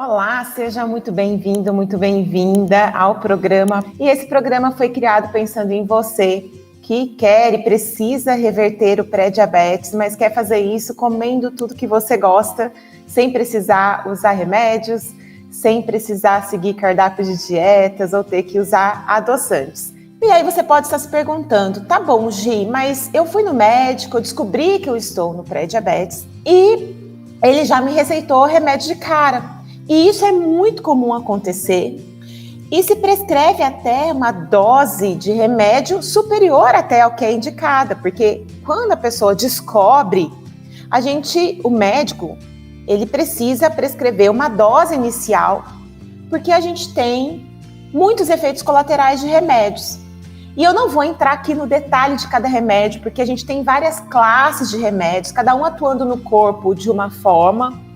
Olá, seja muito bem-vindo, muito bem-vinda ao programa. E esse programa foi criado pensando em você que quer e precisa reverter o pré-diabetes, mas quer fazer isso comendo tudo que você gosta, sem precisar usar remédios, sem precisar seguir cardápios de dietas ou ter que usar adoçantes. E aí você pode estar se perguntando, tá bom, Gi, mas eu fui no médico, eu descobri que eu estou no pré-diabetes e ele já me receitou remédio de cara. E isso é muito comum acontecer e se prescreve até uma dose de remédio superior até ao que é indicada, porque quando a pessoa descobre, o médico, ele precisa prescrever uma dose inicial, porque a gente tem muitos efeitos colaterais de remédios. E eu não vou entrar aqui no detalhe de cada remédio, porque a gente tem várias classes de remédios, cada um atuando no corpo de uma forma.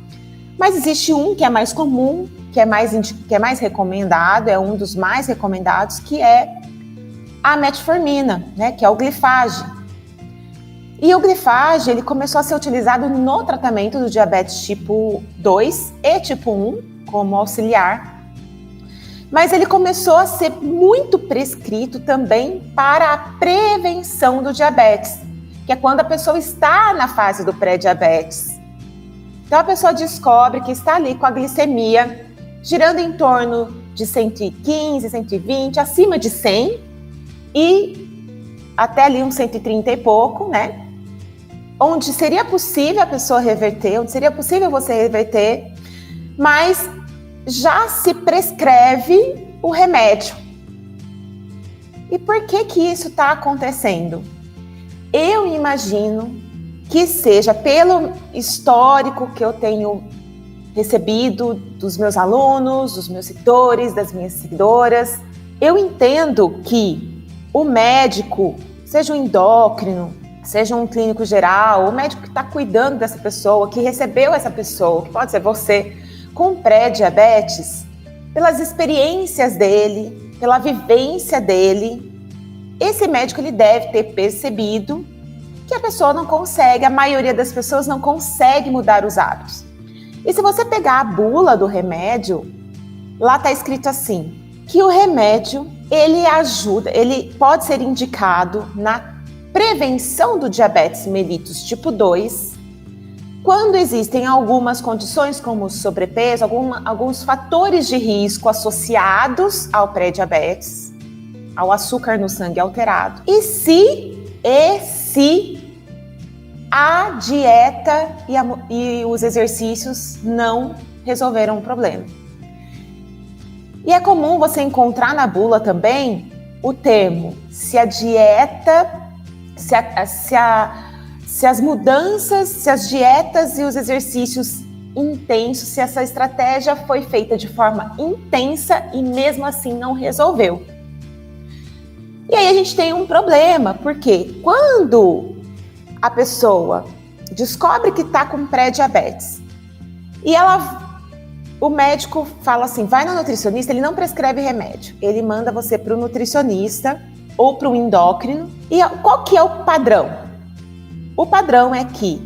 Mas existe um que é mais comum, que é mais recomendado, é um dos mais recomendados, que é a metformina, né, que é o Glifage. E o Glifage, ele começou a ser utilizado no tratamento do diabetes tipo 2 e tipo 1, como auxiliar. Mas ele começou a ser muito prescrito também para a prevenção do diabetes, que é quando a pessoa está na fase do pré-diabetes. Então a pessoa descobre que está ali com a glicemia girando em torno de 115, 120, acima de 100 e até ali uns 130 e pouco, né? Onde seria possível a pessoa reverter, onde seria possível você reverter, mas já se prescreve o remédio. E por que isso está acontecendo? Eu imagino que seja pelo histórico que eu tenho recebido dos meus alunos, dos meus seguidores, das minhas seguidoras. Eu entendo que o médico, seja um endócrino, seja um clínico geral, o médico que está cuidando dessa pessoa, que recebeu essa pessoa, que pode ser você, com pré-diabetes, pelas experiências dele, pela vivência dele, esse médico ele deve ter percebido que a pessoa não consegue, a maioria das pessoas não consegue mudar os hábitos. E se você pegar a bula do remédio, lá está escrito assim, que o remédio, ele pode ser indicado na prevenção do diabetes mellitus tipo 2, quando existem algumas condições como sobrepeso, alguns fatores de risco associados ao pré-diabetes, ao açúcar no sangue alterado. E se a dieta e os exercícios não resolveram o problema. E é comum você encontrar na bula também o termo se a dieta, se as mudanças, se as dietas e os exercícios intensos, se essa estratégia foi feita de forma intensa e mesmo assim não resolveu. E aí a gente tem um problema, porque quando a pessoa descobre que está com pré-diabetes e o médico fala assim, vai no nutricionista, ele não prescreve remédio, ele manda você para o nutricionista ou para o endócrino. E qual que é o padrão? O padrão é que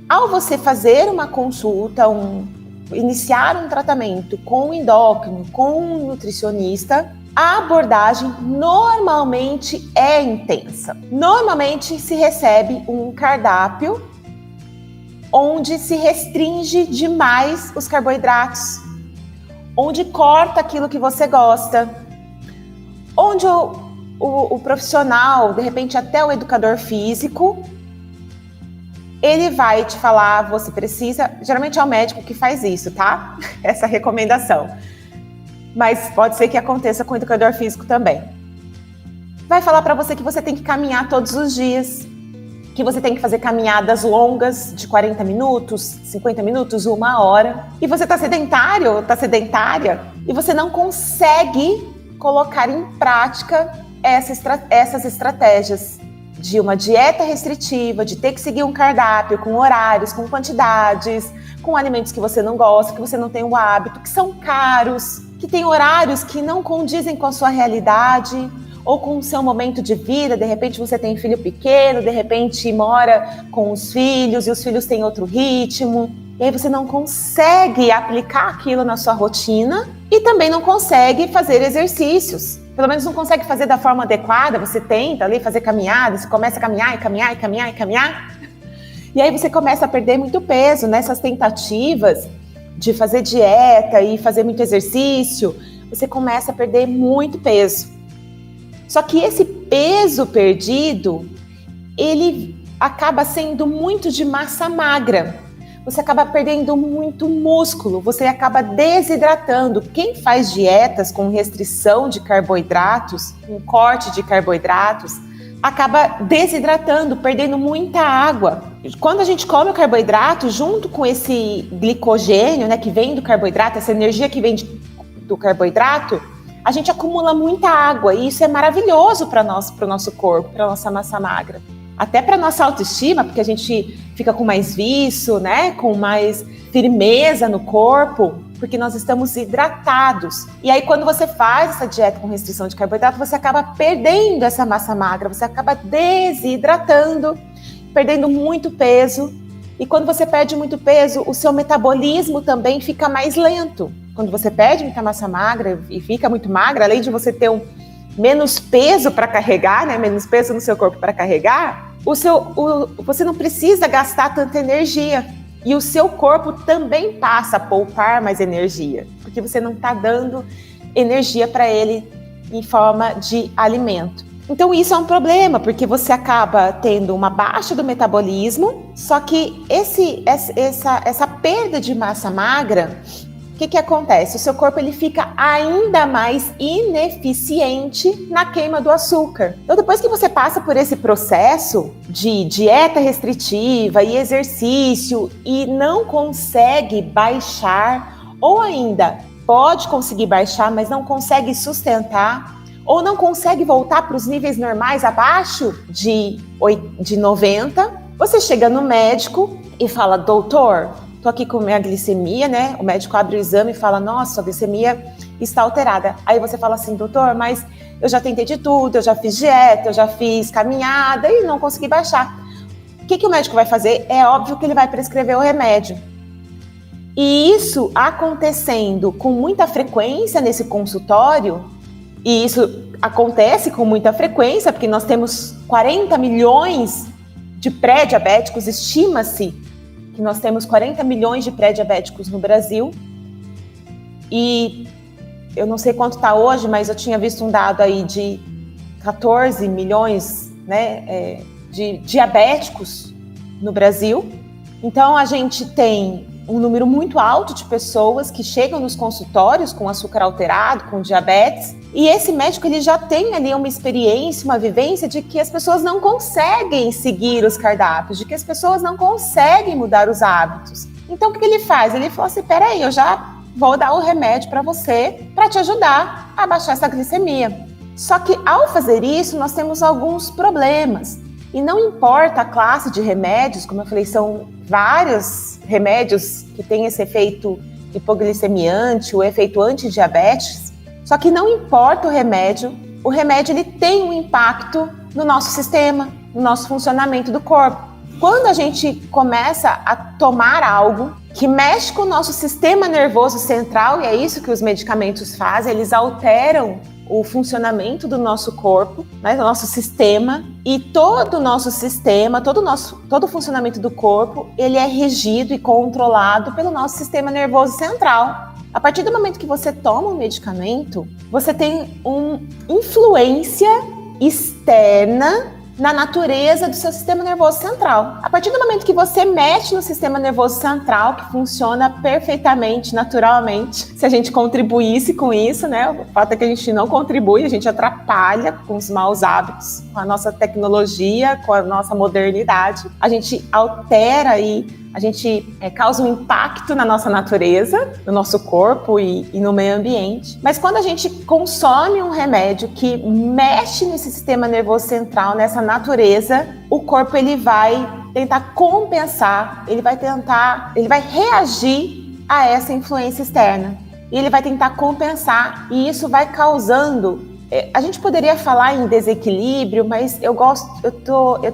ao você fazer uma consulta, iniciar um tratamento com o endócrino, com um nutricionista, a abordagem normalmente é intensa. Normalmente se recebe um cardápio onde se restringe demais os carboidratos, onde corta aquilo que você gosta, onde o profissional, de repente até o educador físico, ele vai te falar, você precisa, geralmente é o médico que faz isso, tá? Essa recomendação. Mas pode ser que aconteça com o educador físico também. Vai falar para você que você tem que caminhar todos os dias, que você tem que fazer caminhadas longas de 40 minutos, 50 minutos, 1 hora. E você está sedentário ou está sedentária e você não consegue colocar em prática essas estratégias de uma dieta restritiva, de ter que seguir um cardápio com horários, com quantidades, com alimentos que você não gosta, que você não tem o hábito, que são caros, que tem horários que não condizem com a sua realidade ou com o seu momento de vida. De repente você tem filho pequeno, de repente mora com os filhos e os filhos têm outro ritmo. e aí você não consegue aplicar aquilo na sua rotina e também não consegue fazer exercícios. Pelo menos não consegue fazer da forma adequada, você tenta ali fazer caminhada, você começa a caminhar e caminhar e caminhar e caminhar, e aí você começa a perder muito peso nessas tentativas de fazer dieta e fazer muito exercício, você começa a perder muito peso. Só que esse peso perdido, ele acaba sendo muito de massa magra. Você acaba perdendo muito músculo, você acaba desidratando. Quem faz dietas com restrição de carboidratos, com corte de carboidratos, acaba desidratando, perdendo muita água. Quando a gente come o carboidrato, junto com esse glicogênio, né, que vem do carboidrato, essa energia que vem do carboidrato, a gente acumula muita água e isso é maravilhoso para o nosso corpo, para a nossa massa magra. Até para a nossa autoestima, porque a gente fica com mais vício, né, com mais firmeza no corpo, porque nós estamos hidratados. E aí quando você faz essa dieta com restrição de carboidrato, você acaba perdendo essa massa magra, você acaba desidratando, perdendo muito peso. E quando você perde muito peso, o seu metabolismo também fica mais lento. Quando você perde muita massa magra e fica muito magra, além de você ter menos peso para carregar, né, menos peso no seu corpo para carregar, você não precisa gastar tanta energia. E o seu corpo também passa a poupar mais energia, porque você não está dando energia para ele em forma de alimento. Então isso é um problema, porque você acaba tendo uma baixa do metabolismo, só que essa perda de massa magra, o que acontece? O seu corpo ele fica ainda mais ineficiente na queima do açúcar. Então depois que você passa por esse processo de dieta restritiva e exercício e não consegue baixar, ou ainda pode conseguir baixar, mas não consegue sustentar, ou não consegue voltar para os níveis normais abaixo de 90, você chega no médico e fala: doutor, tô aqui com minha glicemia, né? O médico abre o exame e fala: nossa, a glicemia está alterada. Aí você fala assim: doutor, mas eu já tentei de tudo, eu já fiz dieta, eu já fiz caminhada e não consegui baixar. O que o médico vai fazer? É óbvio que ele vai prescrever o remédio. E isso acontecendo com muita frequência nesse consultório, e isso acontece com muita frequência, porque nós temos 40 milhões de pré-diabéticos, estima-se que nós temos 40 milhões de pré-diabéticos no Brasil, e eu não sei quanto está hoje, mas eu tinha visto um dado aí de 14 milhões, né, de diabéticos no Brasil. Então a gente tem um número muito alto de pessoas que chegam nos consultórios com açúcar alterado, com diabetes, e esse médico ele já tem ali uma experiência, uma vivência de que as pessoas não conseguem seguir os cardápios, de que as pessoas não conseguem mudar os hábitos. Então o que ele faz? Ele falou assim: peraí, eu já vou dar o remédio para você para te ajudar a baixar essa glicemia. Só que ao fazer isso nós temos alguns problemas. E não importa a classe de remédios, como eu falei, são vários remédios que têm esse efeito hipoglicemiante, o efeito antidiabetes. Só que não importa o remédio ele tem um impacto no nosso sistema, no nosso funcionamento do corpo. Quando a gente começa a tomar algo que mexe com o nosso sistema nervoso central, e é isso que os medicamentos fazem, eles alteram o funcionamento do nosso corpo, né, do nosso sistema, e todo o nosso sistema, todo o funcionamento do corpo, ele é regido e controlado pelo nosso sistema nervoso central. A partir do momento que você toma um medicamento, você tem uma influência externa na natureza do seu sistema nervoso central. A partir do momento que você mexe no sistema nervoso central, que funciona perfeitamente, naturalmente, se a gente contribuísse com isso, né? O fato é que a gente não contribui, a gente atrapalha com os maus hábitos, com a nossa tecnologia, com a nossa modernidade. A gente altera aí, a gente causa um impacto na nossa natureza, no nosso corpo e no meio ambiente. Mas quando a gente consome um remédio que mexe nesse sistema nervoso central, nessa natureza, o corpo ele vai tentar compensar, ele vai reagir a essa influência externa. E ele vai tentar compensar, e isso vai causando... A gente poderia falar em desequilíbrio, mas eu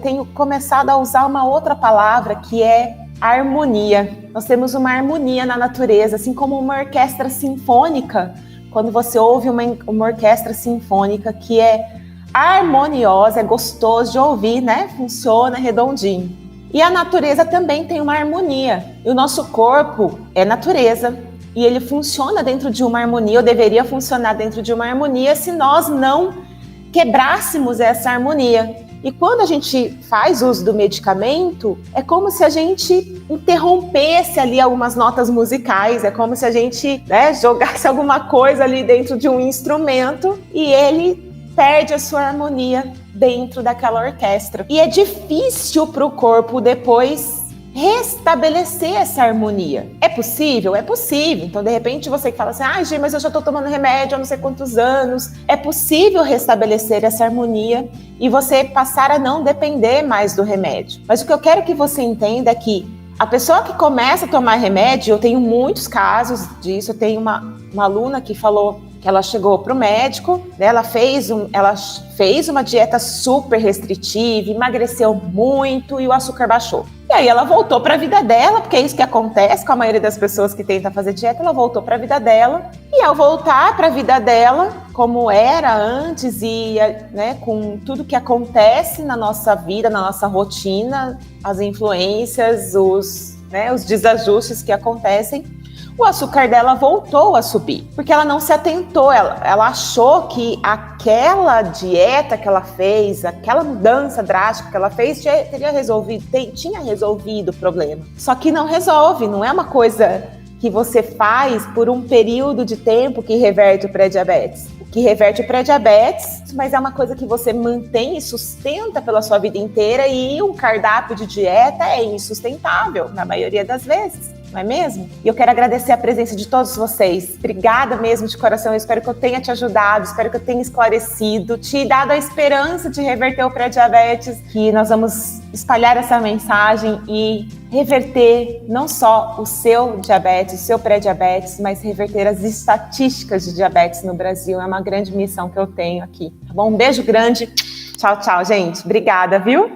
tenho começado a usar uma outra palavra que é harmonia. Nós temos uma harmonia na natureza, assim como uma orquestra sinfônica. Quando você ouve uma orquestra sinfônica que é harmoniosa, é gostoso de ouvir, né? Funciona redondinho. E a natureza também tem uma harmonia. E o nosso corpo é natureza. E ele funciona dentro de uma harmonia, ou deveria funcionar dentro de uma harmonia, se nós não quebrássemos essa harmonia. E quando a gente faz uso do medicamento, é como se a gente interrompesse ali algumas notas musicais, é como se a gente, né, jogasse alguma coisa ali dentro de um instrumento e ele perde a sua harmonia dentro daquela orquestra. E é difícil para o corpo depois restabelecer essa harmonia. É possível? É possível. Então, de repente, você que fala assim, Gi, mas eu já estou tomando remédio há não sei quantos anos. É possível restabelecer essa harmonia e você passar a não depender mais do remédio. Mas o que eu quero que você entenda é que a pessoa que começa a tomar remédio, eu tenho muitos casos disso, eu tenho uma aluna que falou que ela chegou para o médico, né, ela fez uma dieta super restritiva, emagreceu muito e o açúcar baixou. E aí ela voltou para a vida dela, porque é isso que acontece com a maioria das pessoas que tentam fazer dieta, ela voltou para a vida dela, e ao voltar para a vida dela, como era antes e, né, com tudo que acontece na nossa vida, na nossa rotina, as influências, os desajustes que acontecem, o açúcar dela voltou a subir, porque ela não se atentou, ela achou que aquela dieta que ela fez, aquela mudança drástica que ela fez, tinha resolvido o problema. Só que não resolve, não é uma coisa que você faz por um período de tempo que reverte o pré-diabetes. O que reverte o pré-diabetes, mas é uma coisa que você mantém e sustenta pela sua vida inteira, e um cardápio de dieta é insustentável, na maioria das vezes. Não é mesmo? E eu quero agradecer a presença de todos vocês. Obrigada mesmo de coração. Eu espero que eu tenha te ajudado, espero que eu tenha esclarecido, te dado a esperança de reverter o pré-diabetes, que nós vamos espalhar essa mensagem e reverter não só o seu diabetes, o seu pré-diabetes, mas reverter as estatísticas de diabetes no Brasil. É uma grande missão que eu tenho aqui. Tá bom? Um beijo grande. Tchau, tchau, gente. Obrigada, viu?